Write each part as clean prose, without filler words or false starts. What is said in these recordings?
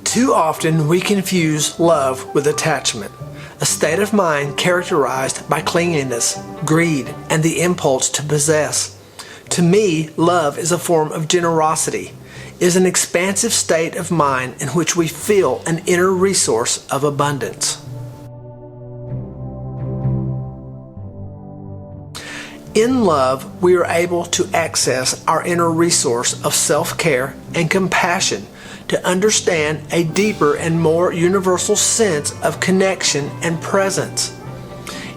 Too often we confuse love with attachment, a state of mind characterized by clinginess, greed, and the impulse to possess. To me, love is a form of generosity, is an expansive state of mind in which we feel an inner resource of abundance. In love, we are able to access our inner resource of self-care and compassion to understand a deeper and more universal sense of connection and presence.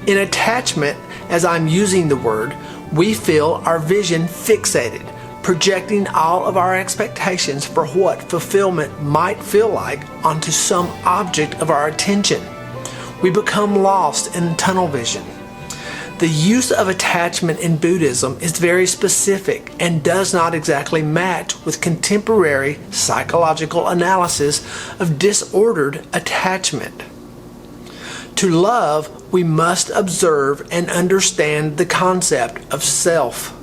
In attachment, as I'm using the word, we feel our vision fixated, projecting all of our expectations for what fulfillment might feel like onto some object of our attention. We become lost in tunnel vision. The use of attachment in Buddhism is very specific and does not exactly match with contemporary psychological analysis of disordered attachment. To love, we must observe and understand the concept of self.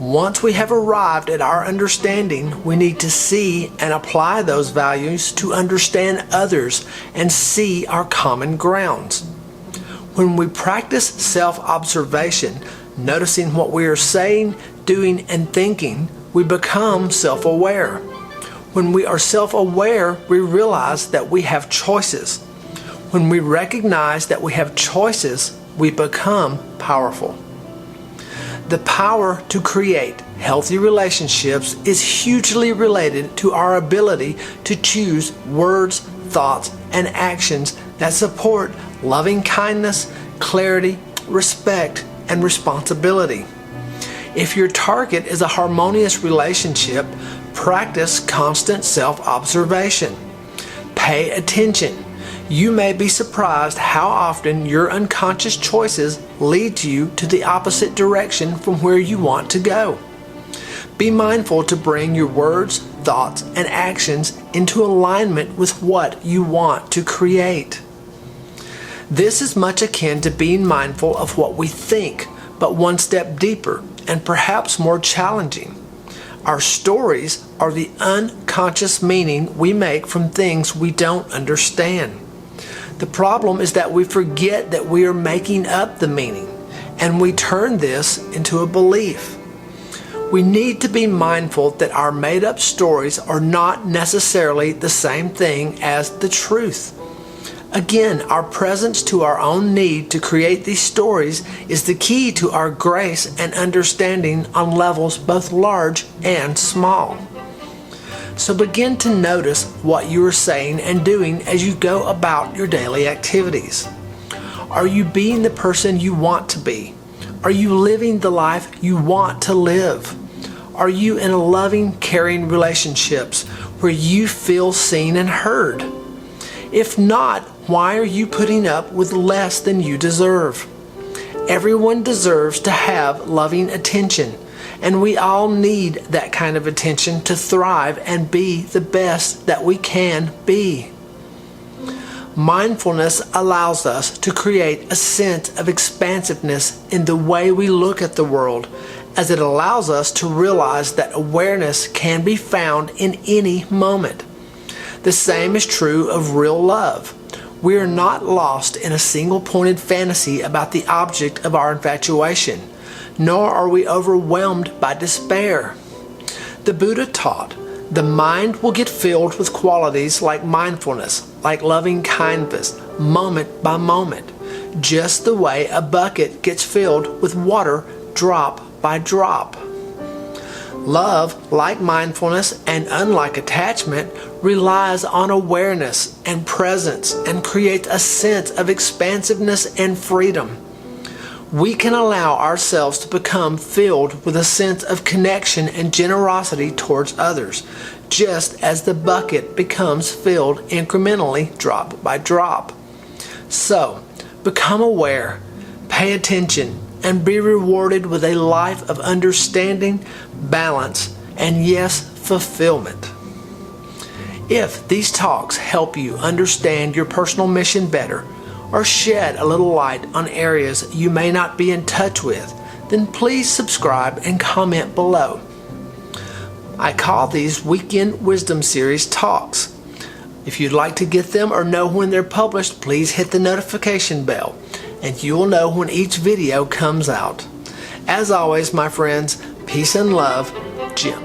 Once we have arrived at our understanding, we need to see and apply those values to understand others and see our common grounds. When we practice self-observation, noticing what we are saying, doing, and thinking, we become self-aware. When we are self-aware, we realize that we have choices. When we recognize that we have choices, we become powerful. The power to create healthy relationships is hugely related to our ability to choose words, thoughts, and actions that support loving kindness, clarity, respect, and responsibility. If your target is a harmonious relationship, practice constant self-observation. Pay attention. You may be surprised how often your unconscious choices lead you to the opposite direction from where you want to go. Be mindful to bring your words, thoughts, and actions into alignment with what you want to create. This is much akin to being mindful of what we think, but one step deeper and perhaps more challenging. Our stories are the unconscious meaning we make from things we don't understand. The problem is that we forget that we are making up the meaning, and we turn this into a belief. We need to be mindful that our made-up stories are not necessarily the same thing as the truth. Again, our presence to our own need to create these stories is the key to our grace and understanding on levels both large and small. So begin to notice what you are saying and doing as you go about your daily activities. Are you being the person you want to be? Are you living the life you want to live? Are you in a loving, caring relationships where you feel seen and heard? If not, why are you putting up with less than you deserve? Everyone deserves to have loving attention, and we all need that kind of attention to thrive and be the best that we can be. Mindfulness allows us to create a sense of expansiveness in the way we look at the world, as it allows us to realize that awareness can be found in any moment. The same is true of real love. We are not lost in a single-pointed fantasy about the object of our infatuation, nor are we overwhelmed by despair. The Buddha taught, the mind will get filled with qualities like mindfulness, like loving kindness, moment by moment, just the way a bucket gets filled with water drop by drop. Love, like mindfulness and unlike attachment, relies on awareness and presence and creates a sense of expansiveness and freedom. We can allow ourselves to become filled with a sense of connection and generosity towards others, just as the bucket becomes filled incrementally drop by drop. So, become aware, pay attention, and be rewarded with a life of understanding, balance, and yes, fulfillment. If these talks help you understand your personal mission better, or shed a little light on areas you may not be in touch with, then please subscribe and comment below. I call these Weekend Wisdom Series talks. If you'd like to get them or know when they're published, please hit the notification bell, and you will know when each video comes out. As always, my friends, peace and love, Jim.